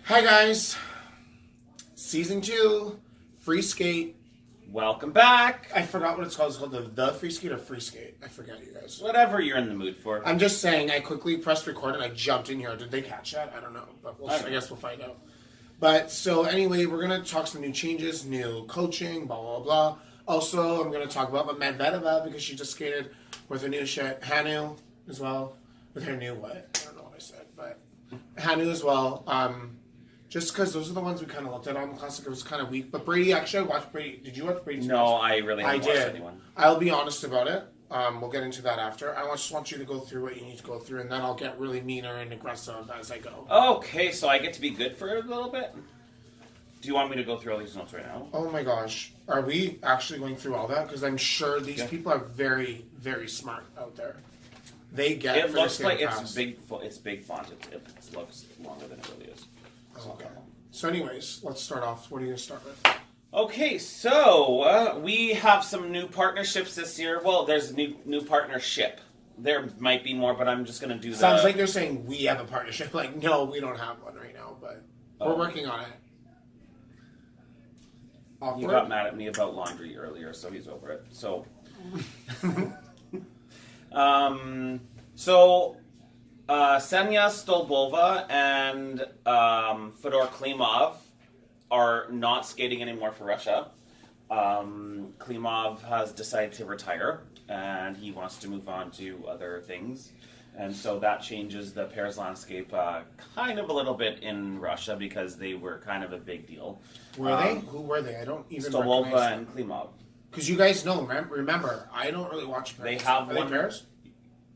Hi guys, Season 2, FreeSkate. Welcome back. I forgot what it's called. It's called the FreeSkate or FreeSkate. I forget, you guys. Whatever you're in the mood for. I'm just saying, I quickly pressed record and I jumped in here. Did they catch that? I don't know, but I guess we'll find out. But so anyway, we're gonna talk some new changes, new coaching, blah blah blah. Also, I'm gonna talk about Medvedeva because she just skated with her new shit. Hanu as well with her new what? I don't know what I said, but Hanu as well. Just because those are the ones we kind of looked at on the Classic, it was kind of weak. But Brady, actually, I watched Brady. Did you watch Brady? No, I really haven't watched anyone. I'll be honest about it. We'll get into that after. I just want you to go through what you need to go through, and then I'll get really meaner and aggressive as I go. Okay, so I get to be good for a little bit? Do you want me to go through all these notes right now? Oh my gosh. Are we actually going through all that? Because I'm sure these people are very, very smart out there. They get it. It looks like it's big font. It looks longer than it really is. Okay. So anyways, let's start off. What are you going to start with? Okay, so we have some new partnerships this year. Well, there's a new partnership. There might be more, but I'm just going to do that. Sounds like they're saying we have a partnership. Like, no, we don't have one right now, but we're working on it. Awkward. You got mad at me about laundry earlier, so he's over it. So, Ksenia Stolbova and Fedor Klimov are not skating anymore for Russia. Klimov has decided to retire, and he wants to move on to other things. And so that changes the pairs landscape kind of a little bit in Russia because they were kind of a big deal. Were they? Who were they? I don't even Stolbova recognize them. and Klimov. Because you guys know, remember, I don't really watch pairs. They have one pairs?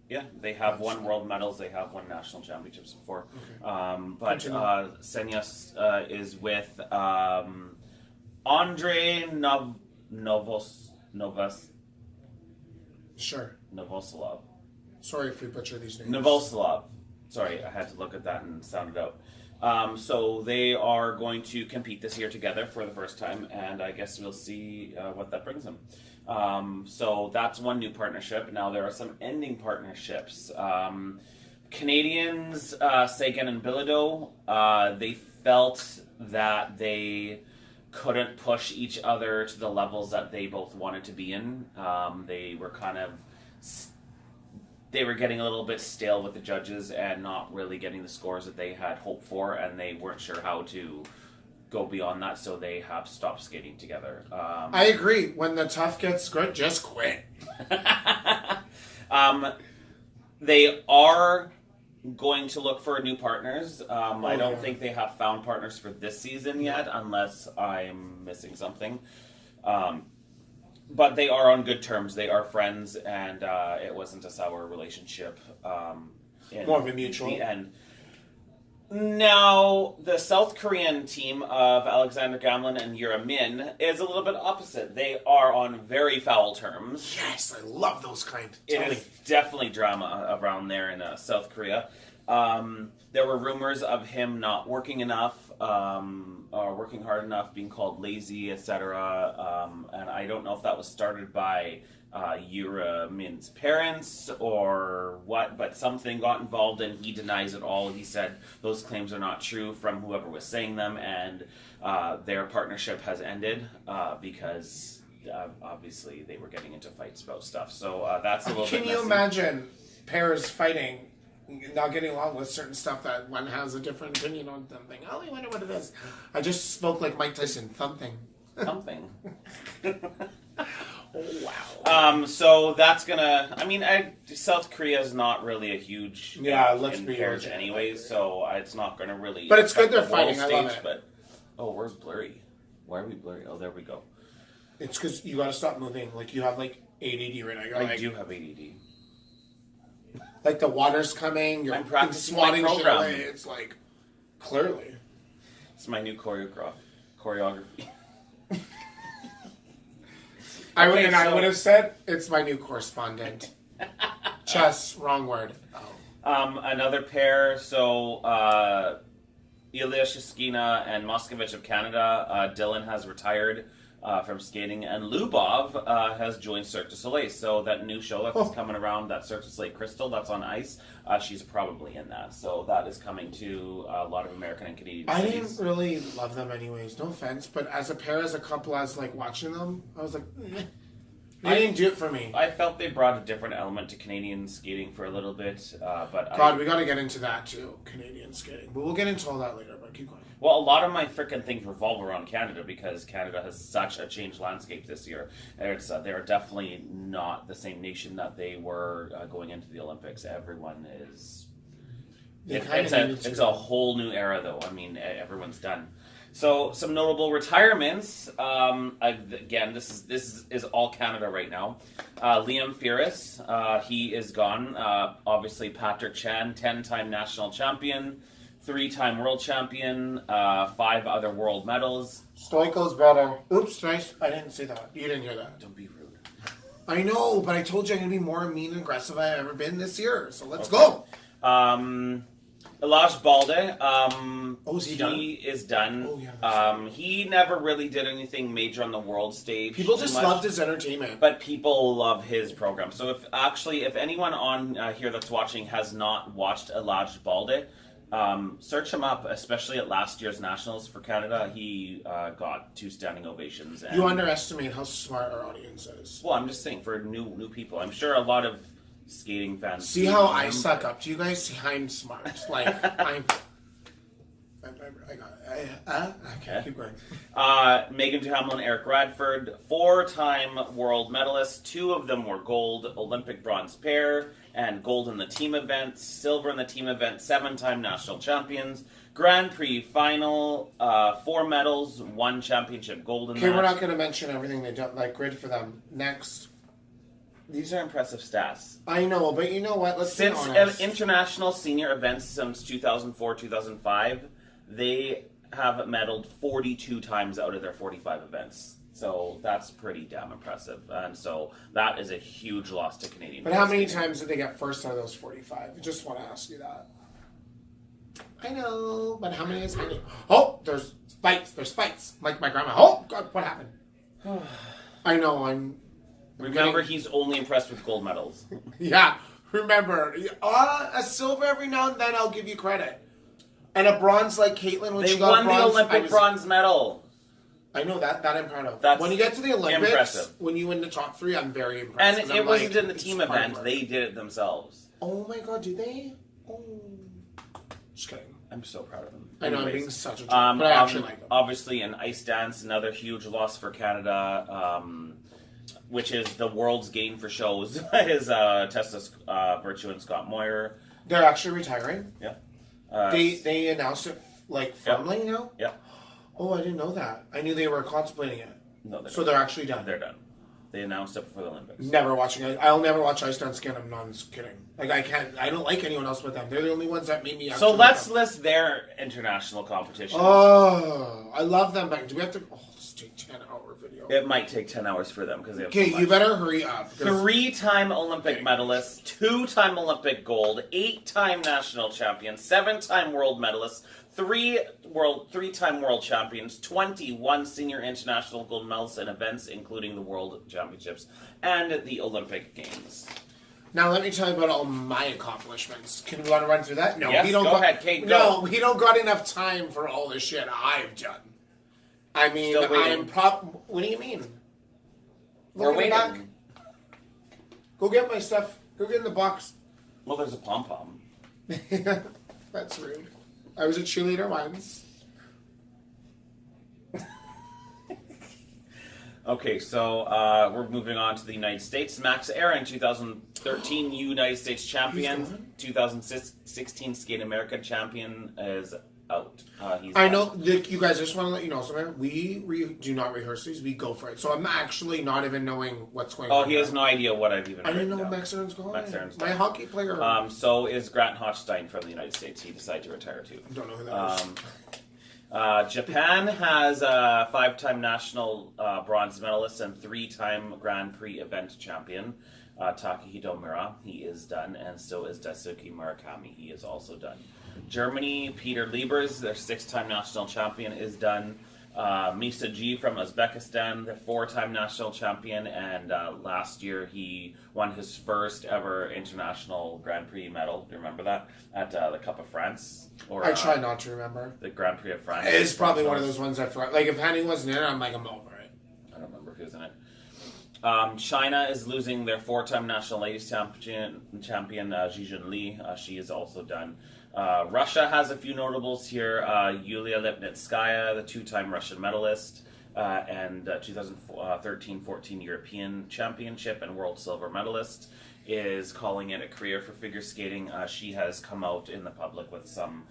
Yeah, they have won world medals. They have won national championships before. Okay. But Ksenia is with Andrei Novoselov. Sorry if we butcher these names. Novoselov. Sorry, I had to look at that and sound it out. So they are going to compete this year together for the first time, and I guess we'll see what that brings them. So that's one new partnership. Now there are some ending partnerships. Canadians, Sagan and Bilodeau, they felt that they couldn't push each other to the levels that they both wanted to be in. They were they were getting a little bit stale with the judges and not really getting the scores that they had hoped for, and they weren't sure how to go beyond that, so they have stopped skating together. I agree. When the tough gets good, just quit. They are going to look for new partners. I don't think they have found partners for this season yet, unless I'm missing something. But they are on good terms. They are friends, and it wasn't a sour relationship. More of a mutual. The end. Now, the South Korean team of Alexander Gamlin and Yura Min is a little bit opposite. They are on very foul terms. Yes, I love those kind. It is definitely drama around there in South Korea. There were rumors of him not working enough, or working hard enough, being called lazy, etc. And I don't know if that was started by Yura Min's parents or what, but something got involved and he denies it all. He said those claims are not true from whoever was saying them, and their partnership has ended because obviously they were getting into fights about stuff. So that's a little bit Can you messy. imagine pairs fighting, not getting along with certain stuff that one has a different opinion on something? Oh, I wonder what it is. I just spoke like Mike Tyson. Something. Oh, wow. So that's gonna. I mean, South Korea is not really a huge let's in be pairs honest. anyways, so it's not gonna really. But it's good affect they're the world fighting. I love stage, it. But we're blurry. Why are we blurry? Oh, there we go. It's because you got to stop moving. Like you have like ADD right now. I do have ADD. Like the water's coming. You're I'm practicing swatting my shit program. away. It's like clearly. It's my new choreography. I would have said it's my new correspondent. Chess, wrong word. Oh. Another pair. So Ilya Shishkina and Moskovich of Canada. Dylan has retired. from skating, and Lubov has joined Cirque du Soleil. So that new show that's coming around, that Cirque du Soleil Crystal that's on ice, she's probably in that. So that is coming to a lot of American and Canadian I cities. didn't really love them anyways, no offense, but as a pair, as a couple, as like watching them, I was like, they didn't do it for me. I felt they brought a different element to Canadian skating for a little bit, but God, we got to get into that too, Canadian skating. But we'll get into all that later, but keep going. Well, a lot of my frickin' things revolve around Canada because Canada has such a changed landscape this year. They're definitely not the same nation that they were going into the Olympics. Everyone is... It's a whole new era, though. I mean, everyone's done. So, some notable retirements. Again, this is all Canada right now. Liam Ferris, he is gone. Obviously, Patrick Chan, 10-time national champion, 3-time world champion, 5 other world medals. Stoico's better. Oops, nice. I didn't say that. You didn't hear that. Don't be rude. I know, but I told you I'm going to be more mean and aggressive than I've ever been this year. So let's go. Elijah Balde, is he done? He is done. Oh, yeah, he never really did anything major on the world stage. People just loved his entertainment. But people love his program. So if anyone on here that's watching has not watched Elijah Balde, search him up, especially at last year's Nationals for Canada. He got 2 standing ovations. And, you underestimate how smart our audience is. well, I'm just saying, for new people. I'm sure a lot of skating fans... See how I suck up to you guys? See, I'm smart. Like, I got it. Okay, keep going. Megan Duhamel and Eric Radford, 4-time world medalists. 2 of them were gold, Olympic bronze pair, and gold in the team event, silver in the team event, 7-time national champions. Grand Prix final, 4 medals, 1 championship gold in Okay, that. we're not going to mention everything they done. Like, good for them. Next. These are impressive stats. I know, but you know what? Let's be Since honest. international senior events since 2004, 2005, they have medaled 42 times out of their 45 events. So that's pretty damn impressive. And so that is a huge loss to Canadian. But how many times did they get first out of those 45? I just want to ask you that. I know, but how many is many? Oh, there's fights. There's fights. Like my grandma. Oh, God, what happened? I know, Remember, he's only impressed with gold medals. Yeah, remember. A silver every now and then, I'll give you credit. And a bronze like Caitlin when They she got won bronze. the Olympic bronze medal. I know that I'm proud of. That's when you get to the Olympics, impressive. when you win the top 3, I'm very impressed. And 'cause it I'm wasn't like, in the it's team hard event. work. They did it themselves. Oh my God, do they? Oh. Just kidding. I'm so proud of them. I know, I'm Anyways, being such a jerk, but I actually like them. Obviously, in ice dance, another huge loss for Canada, which is the world's gain for shows, is Tessa Virtue and Scott Moyer. They're actually retiring? Yeah. They announced it, like, firmly now? Yeah. Oh, I didn't know that. I knew they were contemplating it. No, So they're actually done. They're done. They announced it before the Olympics. Never watching it. I'll never watch ice dance again. I'm not kidding. Like, I can't. I don't like anyone else but them. They're the only ones that made me. So actually let's like them. list their international competitions. Oh, I love them. But do we have to? Oh, this take 10-hour video. It might take 10 hours for them because they have Okay, so much. you better hurry up. 3-time Olympic medalist, 2-time Olympic gold, 8-time national champion, 7-time world medalist, 3-time world champions, 21 senior international gold medals in events, including the World Championships and the Olympic Games. Now let me tell you about all my accomplishments. Can we want to run through that? No, Yes, we don't. go ahead, Kate, No, go. we don't got enough time for all the shit I've done. I mean, Still waiting. What do you mean? We're Look in the back. waiting. Go get my stuff. Go get in the box. Well, there's a pom-pom. That's rude. I was a cheerleader once. Okay, so we're moving on to the United States. Max Aaron, 2013 United States champion, 2016 Skate America champion, is out. He's I done. know, you guys, I just want to let you know something. We do not rehearse these. We go for it. So I'm actually not even knowing what's going on. Oh, he has no idea what I've even I didn't written know down. Max Aaron's gone. Max Aaron's My done. hockey player. So is Grant Hochstein from the United States. He decided to retire too. I don't know who that is. Japan has a 5-time national bronze medalist and 3-time Grand Prix event champion, Takahito Mura. He is done, and so is Daisuke Murakami. He is also done. Germany, Peter Liebers, their 6-time national champion, is done. Misa G from Uzbekistan, the 4-time national champion, and last year he won his first ever international Grand Prix medal. Do you remember that? At the Cup of France? Or I try not to remember. the Grand Prix of France. It's probably one of those ones I forgot. Like, if Henny wasn't in it, I'm over it. I don't remember who's in it. China is losing their 4-time national ladies champion Zhizhen Li. She is also done. Russia has a few notables here. Yulia Lipnitskaya, the 2-time Russian medalist, and 2013-14 European Championship and World Silver medalist, is calling it a career for figure skating. She has come out in the public with some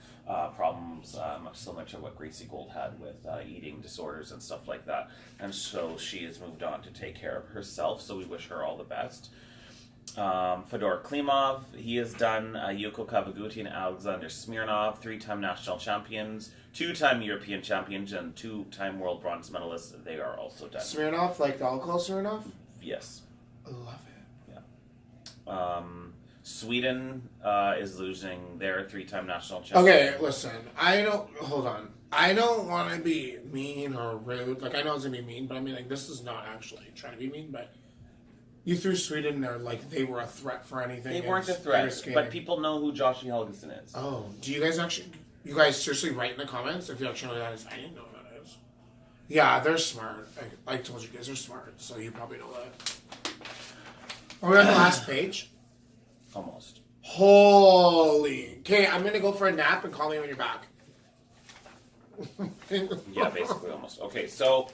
problems, much similar to what Gracie Gold had with eating disorders and stuff like that. And so she has moved on to take care of herself, so we wish her all the best. Fedor Klimov, he has done. Yuko Kawaguchi and Alexander Smirnov, 3-time national champions, 2-time European champions, and 2-time world bronze medalists. They are also done. Smirnoff, like the alcohol Smirnoff? Yes. I love it. Sweden is losing their 3-time national champion. Okay, listen. Hold on. I don't want to be mean or rude. Like, I know it's going to be mean, but I mean, like, this is not actually trying to be mean, but you threw Sweden there like they were a threat for anything. They weren't a threat, but people know who Joshi Helgeson is. Oh, do you guys seriously write in the comments if you actually know who that is? I didn't know who that is. Yeah, they're smart. I told you guys, they're smart, so you probably know that. Are we on the last page? Almost. Holy. Okay, I'm going to go for a nap and call me when you're back. Yeah, basically almost. Okay, so,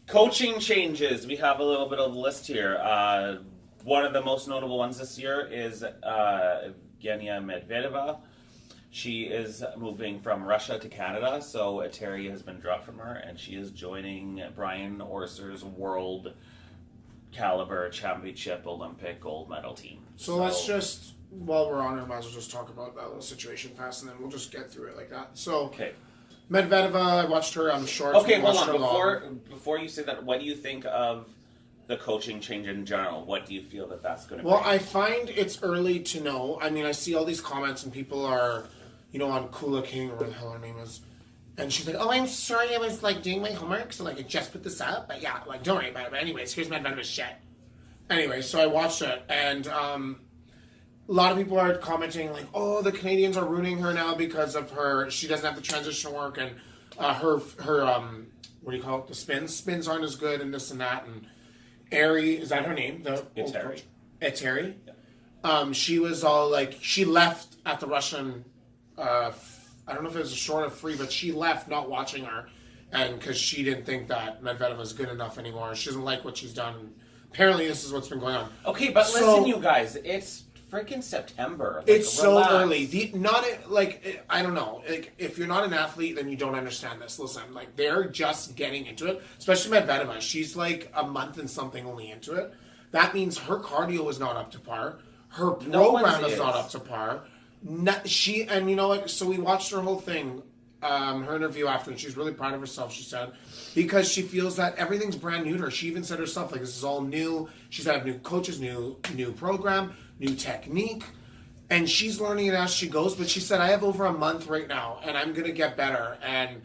coaching changes. We have a little bit of a list here. One of the most notable ones this year is Evgenia Medvedeva. She is moving from Russia to Canada, so a Terry has been dropped from her, and she is joining Brian Orser's world caliber championship Olympic gold medal team. So let's just, while we're on it, might as well just talk about that little situation fast, and then we'll just get through it like that. So, okay. Medvedeva, I watched her on shorts. Okay, hold on. Before you say that, what do you think of the coaching change in general? What do you feel that that's going to be? Well, I find it's early to know. I mean, I see all these comments, and people are, on Kula King, or whatever the hell her name is. And she's like, oh, I'm sorry, I was, doing my homework, so, I just put this up. But, yeah, don't worry about it. But anyways, here's Medvedeva's shit. Anyway, so I watched it, and a lot of people are commenting, oh, the Canadians are ruining her now because of her, she doesn't have the transition work, and her what do you call it, the spins aren't as good, and this and that, and Ari, is that her name? It's Ari. It's Ari? Yeah. She was all, she left at the Russian, I don't know if it was a short or free, but she left not watching her, and because she didn't think that Medvedev was good enough anymore. She doesn't like what she's done. Apparently, this is what's been going on. Okay, but listen, you guys, it's freaking September. It's relax. So early. I don't know. If you're not an athlete, then you don't understand this. Listen, they're just getting into it. Especially Medvedeva. She's a month and something only into it. That means her cardio is not up to par. Her program is not up to par. And you know what? So we watched her whole thing, her interview after, and she's really proud of herself, she said, because she feels that everything's brand new to her. She even said herself, this is all new. She's had new coaches, new program, new technique, and she's learning it as she goes. But she said, I have over a month right now, and I'm going to get better. And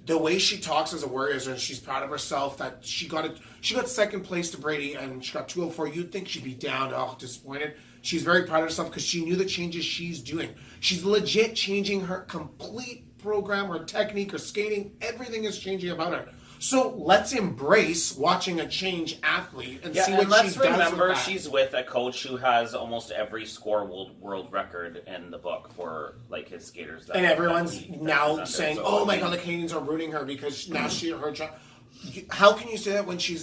the way she talks as a warrior, and she's proud of herself that she got second place to Brady, and she got 204. You'd think she'd be down, disappointed. She's very proud of herself because she knew the changes she's doing. She's legit changing her complete program, her technique, her skating. Everything is changing about her. So let's embrace watching a change athlete and see what she does. Let's remember she's with a coach who has almost every score world record in the book for his skaters. And everyone's now saying, "Oh my God, the Canadians are rooting her because now her job." How can you say that when she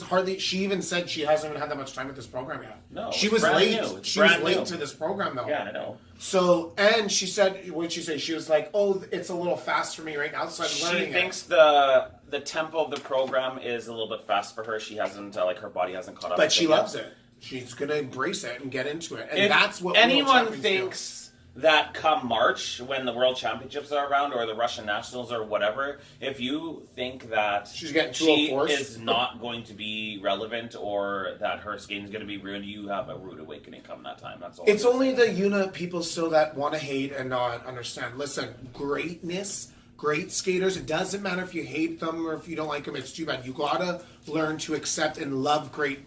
even said she hasn't even had that much time with this program yet? No, she was late. She was late to this program though. Yeah, I know. So, and she said, what did she say? She was like, "Oh, it's a little fast for me right now." So I'm learning. She thinks the tempo of the program is a little bit fast for her. She hasn't her body hasn't caught up. But she loves it. She's gonna embrace it and get into it. And that's what anyone thinks. That come March, when the World Championships are around, or the Russian Nationals, or whatever, if you think that she is not going to be relevant, or that her skating is going to be ruined, you have a rude awakening come that time. That's all. It's only the people still that want to hate and not understand. Listen, greatness great skaters. It doesn't matter if you hate them or if you don't like them. It's too bad. You gotta learn to accept and love great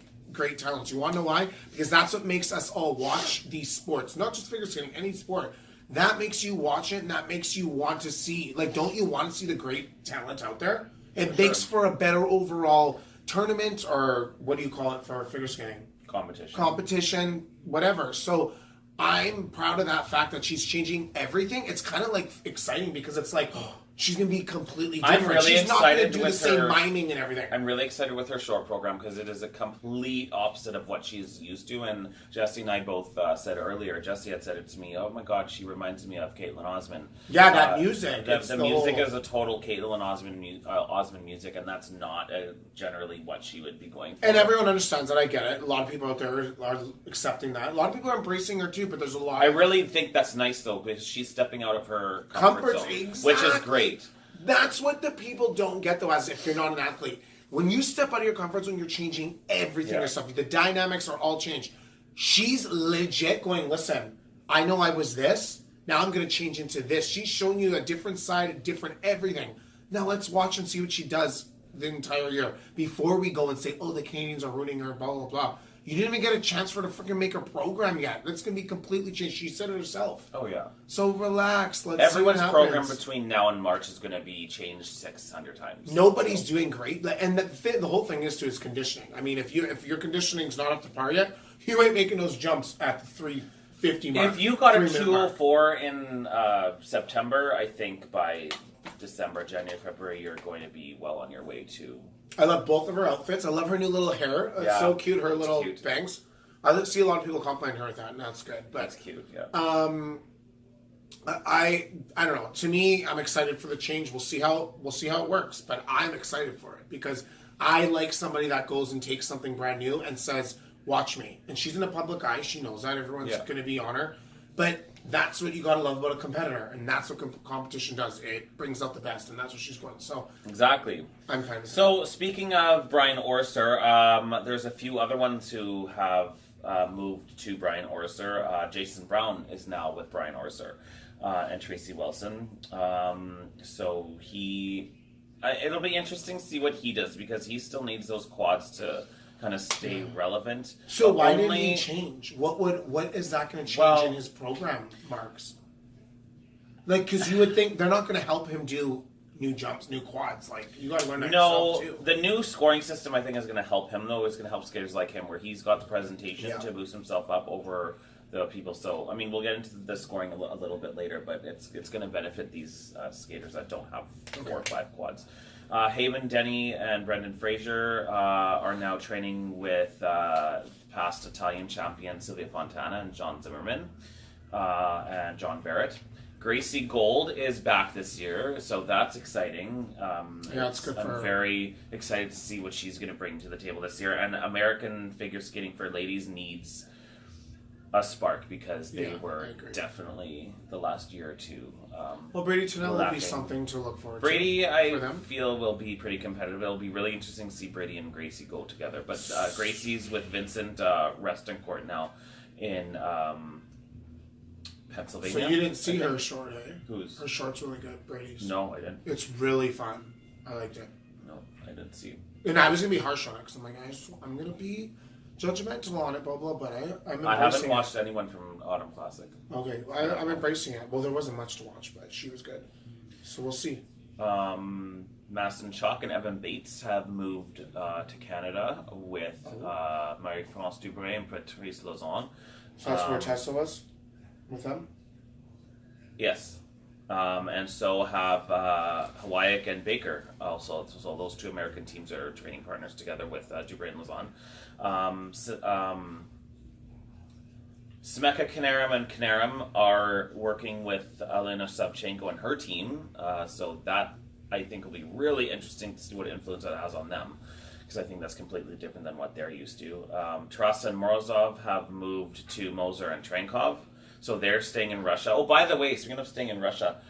talents. You want to know why? Because that's what makes us all watch these sports, not just figure skating, any sport. That makes you watch it, and that makes you want to see. Like, don't you want to see the great talent out there? It makes for a better overall tournament, or what do you call it for figure skating? Competition, whatever. So I'm proud of that fact that she's changing everything. It's kind of like exciting because it's like, she's going to be completely different. I'm really she's not going to excited do the with same her miming and everything. I'm really excited with her short program because it is a complete opposite of what she's used to. And Jesse and I both said earlier, Jesse had said it to me, oh my God, she reminds me of Caitlin Osmond. Yeah, that music. The music is a total Caitlin Osmond music, and that's not generally what she would be going for. And everyone understands that. I get it. A lot of people out there are accepting that. A lot of people are embracing her too, but there's a lot. I really think that's nice though, because she's stepping out of her comfort zone, exactly. which is great. That's what the people don't get though, as if you're not an athlete. When you step out of your comfort zone, you're changing everything yourself. The dynamics are all changed. She's legit going, listen, I know I was this. Now I'm going to change into this. She's showing you a different side, a different everything. Now let's watch and see what she does the entire year before we go and say, oh, the Canadians are ruining her, blah, blah, blah. You didn't even get a chance for her to freaking make her program yet. That's going to be completely changed. She said it herself. Oh, yeah. So relax. Let's Everyone's see what program happens. between now and March is going to be changed 600 times. Nobody's doing great. And the whole thing is conditioning. I mean, if your conditioning's not up to par yet, you ain't making those jumps at the 350 mark. If you got a 204 in September, I think by December, January, February, you're going to be well on your way to... I love both of her outfits. I love her new little hair. It's so cute. Her little bangs. I see a lot of people compliment her with that, and that's good. But that's cute. Yeah. I don't know. To me, I'm excited for the change. We'll see how it works. But I'm excited for it because I like somebody that goes and takes something brand new and says, "Watch me." And she's in the public eye. She knows that everyone's going to be on her. But that's what you got to love about a competitor, and that's what competition does. It brings out the best, and that's what she's going. So exactly, I'm fine. So speaking of Brian Orser, there's a few other ones who have moved to Brian Orser. Jason Brown is now with Brian Orser, and Tracy Wilson. So it'll be interesting to see what he does because he still needs those quads to kind of stay relevant. So why did he change? What is that going to change in his program, Marks? Like, because you would think they're not going to help him do new jumps, new quads. Like, you got to learn that yourself too. The new scoring system I think is going to help him though. It's going to help skaters like him where he's got the presentation to boost himself up over the people. So I mean, we'll get into the scoring a little bit later, but it's going to benefit these skaters that don't have 4 or 5 quads. Haven Denny and Brendan Fraser are now training with past Italian champion Sylvia Fontana and John Zimmerman and John Barrett. Gracie Gold is back this year, so that's exciting. It's good for her. I'm very excited to see what she's going to bring to the table this year. And American figure skating for ladies needs a spark because they were definitely the last year or two. Well, Brady Tunnell will be something to look forward to. Brady, I feel, will be pretty competitive. It'll be really interesting to see Brady and Gracie go together. But Gracie's with Vincent Restoncourt now in Pennsylvania. So you didn't see her short, eh? Whose? Her short's really good, Brady's. No, I didn't. It's really fun. I liked it. No, I didn't see. And I was going to be harsh on it because I'm like, I'm going to be judgmental on it, blah, blah, but I haven't watched anyone from Autumn Classic. Okay, I'm embracing it. Well, there wasn't much to watch, but she was good. So we'll see. Maston Chalk and Evan Bates have moved to Canada with Marie-France Dubray and Patrice Lauzon. So that's where Tessa was? With them? Yes. And so have Hawaii and Baker also. So those 2 American teams are training partners together with Dubray and Lauzon. Smeka Kanaram and Kanaram are working with Elena Savchenko and her team. So that, I think, will be really interesting to see what influence that has on them. Because I think that's completely different than what they're used to. Tarasa and Morozov have moved to Moser and Trankov. So they're staying in Russia. Oh, by the way, speaking of staying in Russia,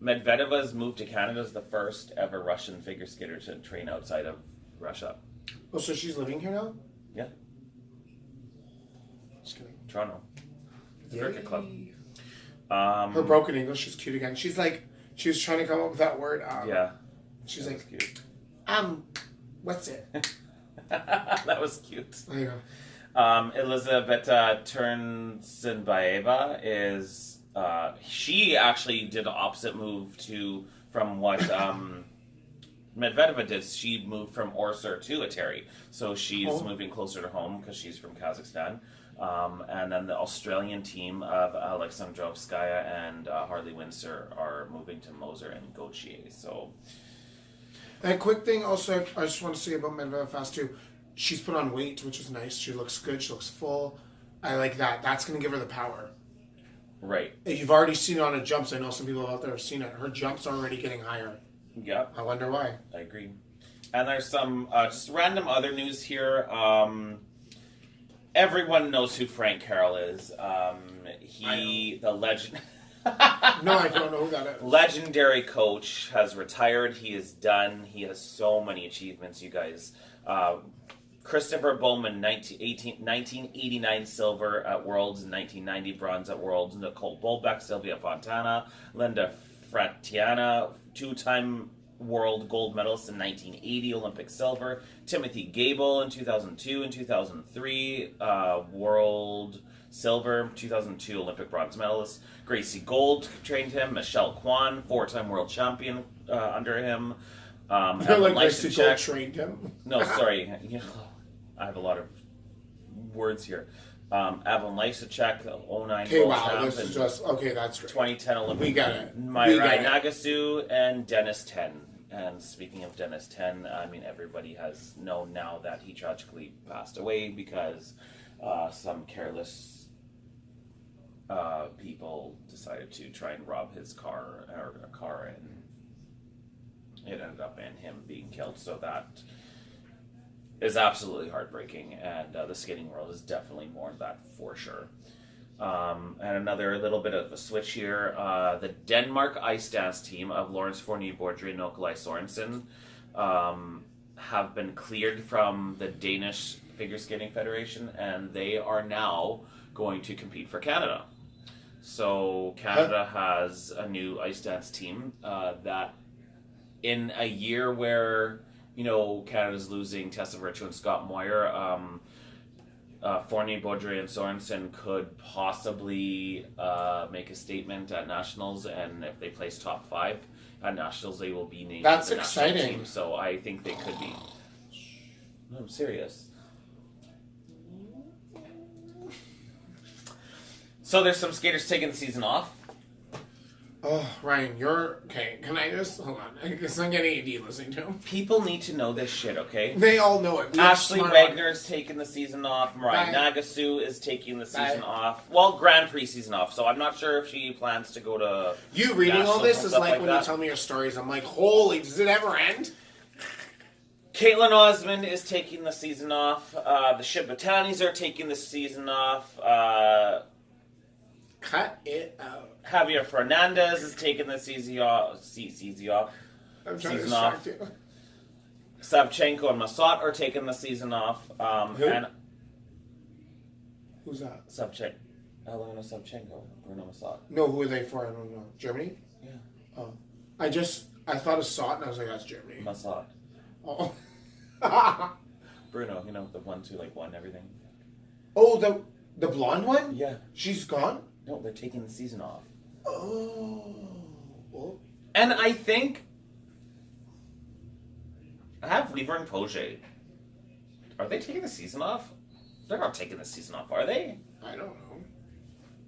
Medvedeva's move to Canada is the first ever Russian figure skater to train outside of Russia. Oh, so she's living here now? Yeah. Just kidding. Toronto. The cricket club. Her broken English is cute again. She's like, She was trying to come up with that word. Yeah. She's That like, was cute. what's it? That was cute. There you go. Elizabeth Turnsenbaeva is she actually did the opposite move from what Medvedeva did. She moved from Orser to Atari, so she's moving closer to home because she's from Kazakhstan. And then the Australian team of Alexandrovskaya and Harley Windsor are moving to Moser and Gauthier. So, a quick thing also, I just want to say about Medvedev fast too. She's put on weight, which is nice. She looks good. She looks full. I like that. That's going to give her the power. right. You've already seen it on her jumps. I know some people out there have seen it. Her jumps are already getting higher. Yep. I wonder why. I agree. And there's some just random other news here. Everyone knows who Frank Carroll is. The legend. No, I don't know who that is. Legendary coach has retired. He is done. He has so many achievements, you guys. Christopher Bowman, 1989 silver at Worlds, 1990 bronze at Worlds. Nicole Bolbeck, Sylvia Fontana, Linda Fratiana, two-time world gold medalist in 1980, Olympic silver. Timothy Gable in 2002 and 2003, world silver. 2002 Olympic bronze medalist. Gracie Gold trained him. Michelle Kwan, four-time world champion under him. Like Gracie Gold trained him. No, sorry. I have a lot of words here. Evan Lysacek, the 09 Okay, world wow, champ, this is just, okay, that's great. 2010 Olympic. We got it. Myrai Nagasu and Dennis Ten. And speaking of Dennis Ten, I mean, everybody has known now that he tragically passed away because some careless people decided to try and rob his car, or a car, and it ended up in him being killed. So that is absolutely heartbreaking, and the skating world is definitely mourned that for sure. And another little bit of a switch here. The Denmark ice dance team of Lawrence Fournier Bordry and Nikolai Sorensen have been cleared from the Danish Figure Skating Federation, and they are now going to compete for Canada. So Canada has a new ice dance team that in a year where, Canada's losing Tessa Virtue and Scott Moyer, Fournier, Baudry, and Sorensen could possibly make a statement at Nationals, and if they place top 5 at Nationals, they will be named That's to the national exciting. team. So I think they could be. No, I'm serious. So there's some skaters taking the season off. Oh, Ryan, you're... Okay, can I just... Hold on. I guess I'm getting AD listening to him. People need to know this shit, okay? They all know it. Ashley Wagner is taking the season off. Mariah Nagasu is taking the season off. Well, Grand Prix season off. So I'm not sure if she plans to go to... You reading all this is like when that. you tell me your stories. I'm like, holy, does it ever end? Caitlin Osmond is taking the season off. The Shibatanis are taking the season off. Cut it out. Javier Fernandez is taking the season off. I'm trying season to off. distract you. Savchenko and Massot are taking the season off. Who? And Who's that? Savchenko. Elena Savchenko. Bruno Massot. No, who are they for? I don't know. Germany? Yeah. Oh. I thought of Sot and I was like, that's Germany. Massot. Oh. Bruno, the ones who won everything. Oh, the blonde one? Yeah. She's gone? No, they're taking the season off. Oh. And I think I have Weaver and Poge. Are they taking the season off? They're not taking the season off, are they? I don't know.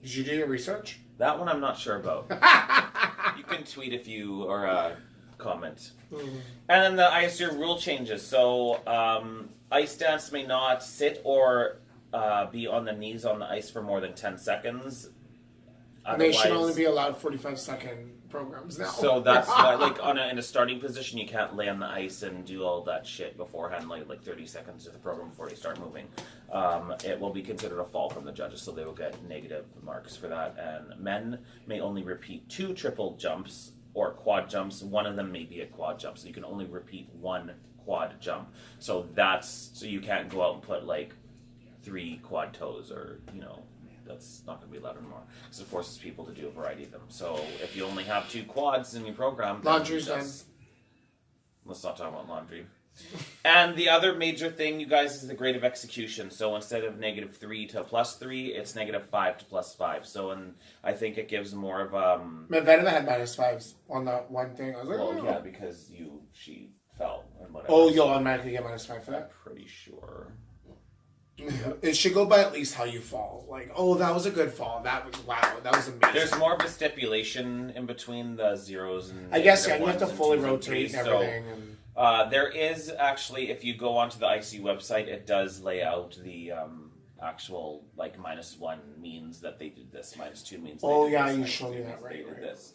Did you do your research? That one I'm not sure about. You can tweet if you or comment. Mm. And then the ice rule changes. So ice dance may not sit or be on the knees on the ice for more than 10 seconds. And they should only be allowed 45-second programs now. So that's why, in a starting position, you can't lay on the ice and do all that shit beforehand, like 30 seconds of the program before you start moving. It will be considered a fall from the judges, so they will get negative marks for that. And men may only repeat 2 triple jumps or quad jumps. One of them may be a quad jump, so you can only repeat 1 quad jump. So you can't go out and put 3 quad toes or that's not going to be allowed anymore because it forces people to do a variety of them. So if you only have 2 quads in your program, Laundry's done. Let's not talk about laundry. And the other major thing, you guys, is the grade of execution. So instead of -3 to +3, it's -5 to +5. So, and I think it gives more of Medvedev had -5s on that one thing. I was like, well, oh. yeah, because she fell and whatever. Oh, you'll automatically get -5 for I'm that. pretty sure. It should go by at least how you fall. Like, oh, that was a good fall. That was wow. That was amazing. There's more of a stipulation in between the zeros and I guess yeah. You ones have to and fully twos and rotate threes. everything. So, And there is actually, if you go onto the IC website, it does lay out the actual like -1 means that they did this, -2 means. They oh did yeah, this, you -3 showed me means that they right. did this.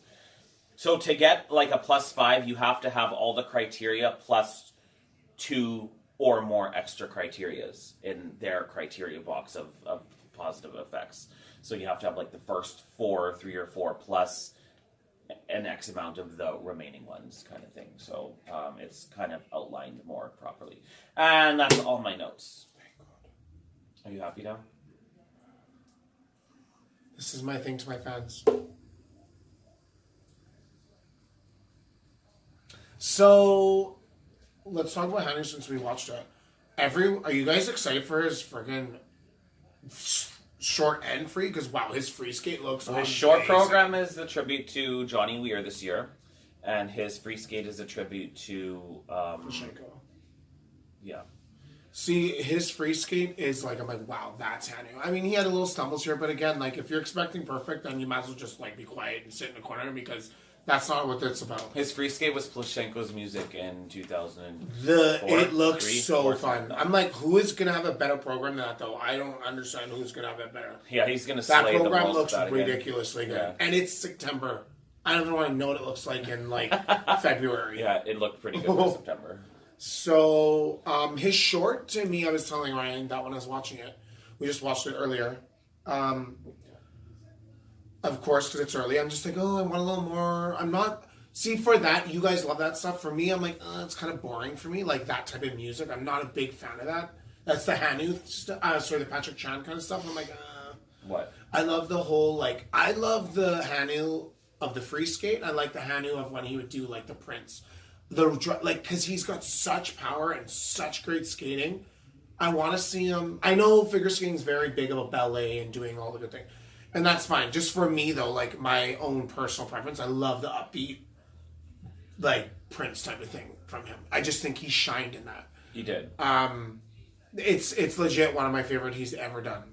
So to get like a +5, you have to have all the criteria plus 2 or more extra criterias in their criteria box of positive effects. So you have to have like the first 4, 3 or 4 plus an X amount of the remaining ones, kind of thing. So it's kind of outlined more properly. And that's all my notes. Thank God. Are you happy now? This is my thing to my fans. So let's talk about Henry since we watched it. Are you guys excited for his friggin' short and free? Because wow, his free skate looks So amazing. his short program is a tribute to Johnny Weir this year, and his free skate is a tribute to Pachenko. yeah. See, his free skate is like, I'm like, wow, that's Hanu. I mean, he had a little stumbles here, but again, like, if you're expecting perfect, then you might as well just like be quiet and sit in the corner because that's not what it's about. His free skate was Pachenko's music in 2000. It looks so 4, fun. I'm like, who is gonna have a better program than that though? I don't understand who's gonna have it better. Yeah, he's gonna That slay the program world looks with that again. ridiculously good, Yeah. and it's September. I don't even want to know what it looks like in like February. Yeah, it looked pretty good for September. So his short to me, I was telling Ryan that when I was watching it, we just watched it earlier. Of course, because it's early, I'm just like, oh, I want a little more. I'm not. See, for that, you guys love that stuff. For me, I'm like, it's kind of boring for me, like that type of music. I'm not a big fan of that. That's the Hanu, the Patrick Chan kind of stuff. I'm like, What? I love the whole, like, I love the Hanu of the free skate. I like the Hanu of when he would do, like, the Prince. Because he's got such power and such great skating. I want to see him. I know figure skating is very big of a ballet and doing all the good things. And that's fine. Just for me, though, like, my own personal preference, I love the upbeat, like, Prince type of thing from him. I just think he shined in that. He did. It's legit one of my favorite he's ever done,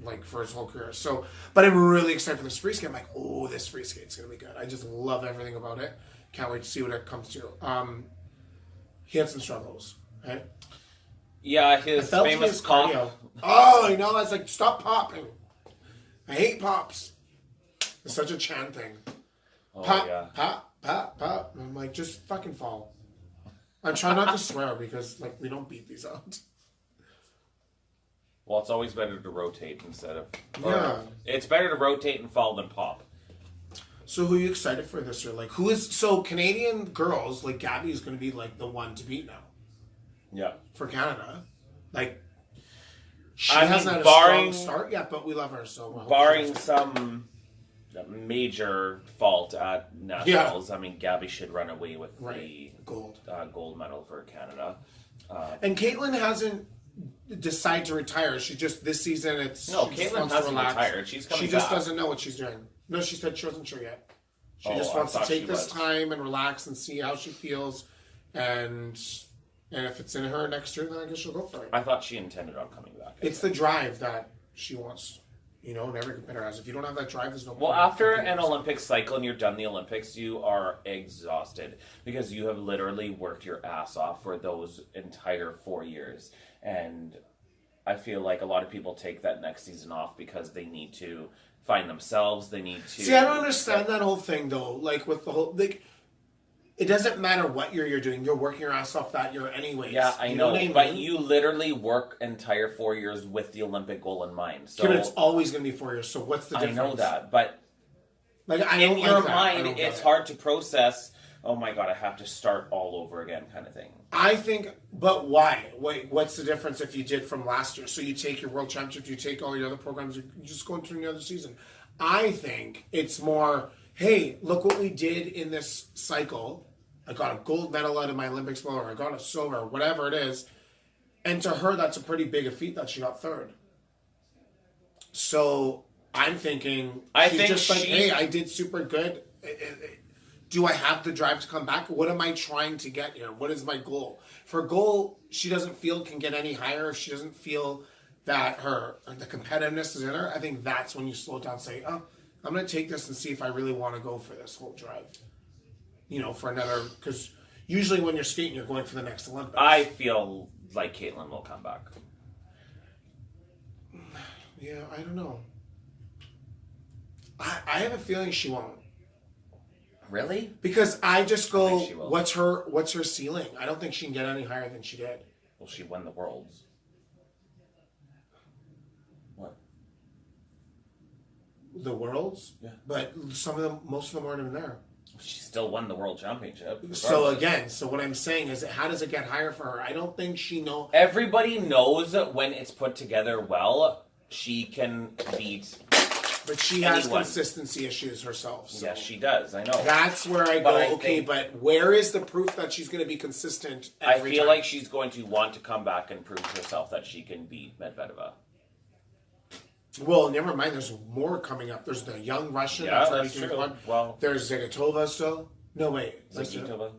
like for his whole career. So, but I'm really excited for this free skate. I'm like, oh, this free skate's gonna be good. I just love everything about it. Can't wait to see what it comes to. He had some struggles, right? Yeah, his famous pop. cardio. Oh, I know. That's like, stop popping. I hate pops. It's such a Chan thing. Oh, Pop, yeah. pop, pop, pop. And I'm like, just fucking fall. I'm trying not to swear because, like, we don't beat these out. Well, it's always better to rotate instead of. Yeah. It's better to rotate and fall than pop. So who are you excited for this year? Like, who is... So, Canadian girls, like, Gabby is going to be, like, the one to beat now. Yeah. For Canada. Like, she I hasn't mean, had a barring- strong start yet, but we love her, so... we're Barring hoping she's- some major fault at nationals, I mean, Gabby should run away with the Gold. gold medal for Canada. And Caitlin hasn't decided to retire. She just... This season, it's... No, she just Caitlin wants to hasn't relax. retired. She's coming She just back. doesn't know what she's doing. No, she said she wasn't sure yet. She Oh, just I wants to thought take she this was. time and relax and see how she feels. And if it's in her next year, then I guess she'll go for it. I thought she intended on coming back. It's the drive that she wants, and every competitor has. If you don't have that drive, there's no point. Well, after an Olympic cycle and you're done the Olympics, you are exhausted because you have literally worked your ass off for those entire 4 years. And I feel like a lot of people take that next season off because they need to find themselves. They need to... See, I don't understand that whole thing, though. Like, with the whole... Like, it doesn't matter what year you're doing. You're working your ass off that year anyways. Yeah, I know, what I mean? but you literally work entire 4 years with the Olympic goal in mind. So Okay, but it's always going to be 4 years, so what's the I difference? know that, but Like, I in don't your like that. I mind, don't get it's it. hard to process oh my god, I have to start all over again kind of thing. I think, but why? Wait, what's the difference if you did from last year? So you take your World Championship, you take all your other programs, you just go into another season. I think it's more, hey, look what we did in this cycle. I got a gold medal out of my Olympics medal, or I got a silver, or whatever it is. And to her, that's a pretty big a feat that she got third. So I'm thinking, hey, I did super good. Do I have the drive to come back? What am I trying to get here? What is my goal? For goal, she doesn't feel can get any higher. If she doesn't feel that the competitiveness is in her, I think that's when you slow down and say, oh, I'm going to take this and see if I really want to go for this whole drive. For another, because usually when you're skating, you're going for the next Olympics. I feel like Caitlin will come back. Yeah, I don't know. I have a feeling she won't. Really? Because I just go, what's her ceiling? I don't think she can get any higher than she did. Well, she won the Worlds. What? The Worlds? Yeah. But most of them aren't even there. She still won the World Championship. Regardless. So what I'm saying is, how does it get higher for her? I don't think she knows. Everybody knows that when it's put together well, she can beat. But she has consistency issues herself. So. Yes, she does. I know. That's where I go, but where is the proof that she's going to be consistent every time? I feel like she's going to want to come back and prove to herself that she can beat Medvedeva. Well, never mind. There's more coming up. There's the young Russian. Yeah, that's true. Well, there's Zagatova still. No, wait. Zagatova.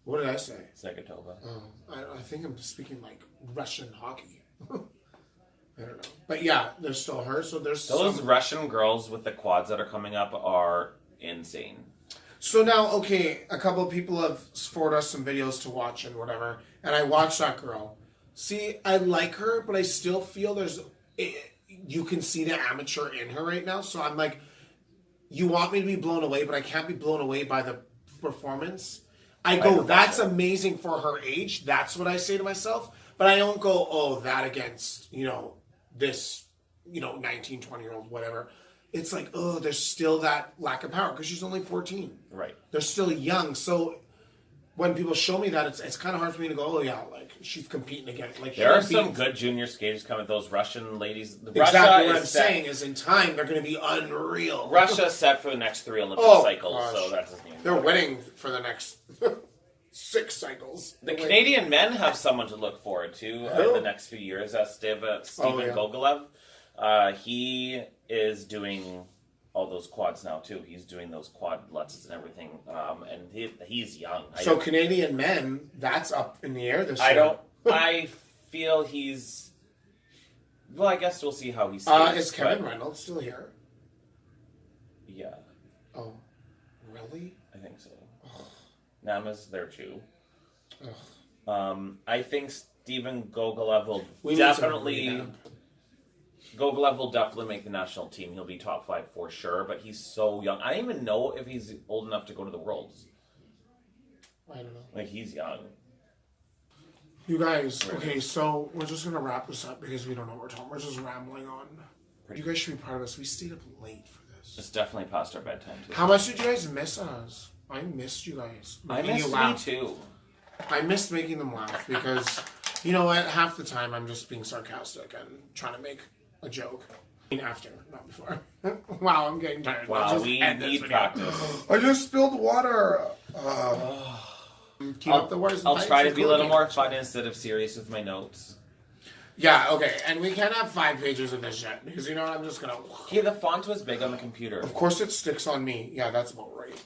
What did I say? Zagatova. Oh, I think I'm speaking like Russian hockey. I don't know. But yeah, there's still her. So there's those Russian girls with the quads that are coming up are insane. So now, okay, a couple of people have forwarded us some videos to watch and whatever, and I watched that girl. See, I like her, but I still feel you can see the amateur in her right now. So I'm like, you want me to be blown away, but I can't be blown away by the performance. I go, that's amazing for her age. That's what I say to myself. But I don't go, oh, that against, this, 19, 20-year-old, whatever. It's like, oh, there's still that lack of power because she's only 14. Right. They're still young. So when people show me that, it's kind of hard for me to go, oh, yeah, like, she's competing again. Like, there are some good junior skaters coming. Those Russian ladies. Exactly what I'm saying is in time, they're going to be unreal. Russia's set for the next 3 Olympic cycles, gosh. So that's his name. They're winning for the next 6 cycles. The Canadian men have someone to look forward to in the next few years. That's Steven Gogolev. He is doing all those quads now too. He's doing those quad lutzes and everything, and he's young. So Canadian men, that's up in the air this year. I feel he's. Well, I guess we'll see how he skates. Is Kevin Reynolds still here? Yeah. Oh, really? I think so. Nama's there too. I think Steven Gogolev will definitely make the national team. He'll be top 5 for sure, but he's so young. I don't even know if he's old enough to go to the Worlds. I don't know. Like, he's young. You guys, okay, so we're just going to wrap this up because we don't know what we're talking. We're just rambling on. You guys should be proud of us. We stayed up late for this. It's definitely past our bedtime too. How much did you guys miss us? I missed you guys. I missed me too. I missed making them laugh because, you know what, half the time I'm just being sarcastic and trying to make a joke. After, not before. Wow, I'm getting tired. Wow, we need practice. I just spilled water. Keep up the words. I'll try to be a little more fun instead of serious with my notes. Yeah, okay, and we can't have 5 pages of this yet because, you know what, I'm just going to... Okay, the font was big on the computer. Of course it sticks on me. Yeah, that's about right.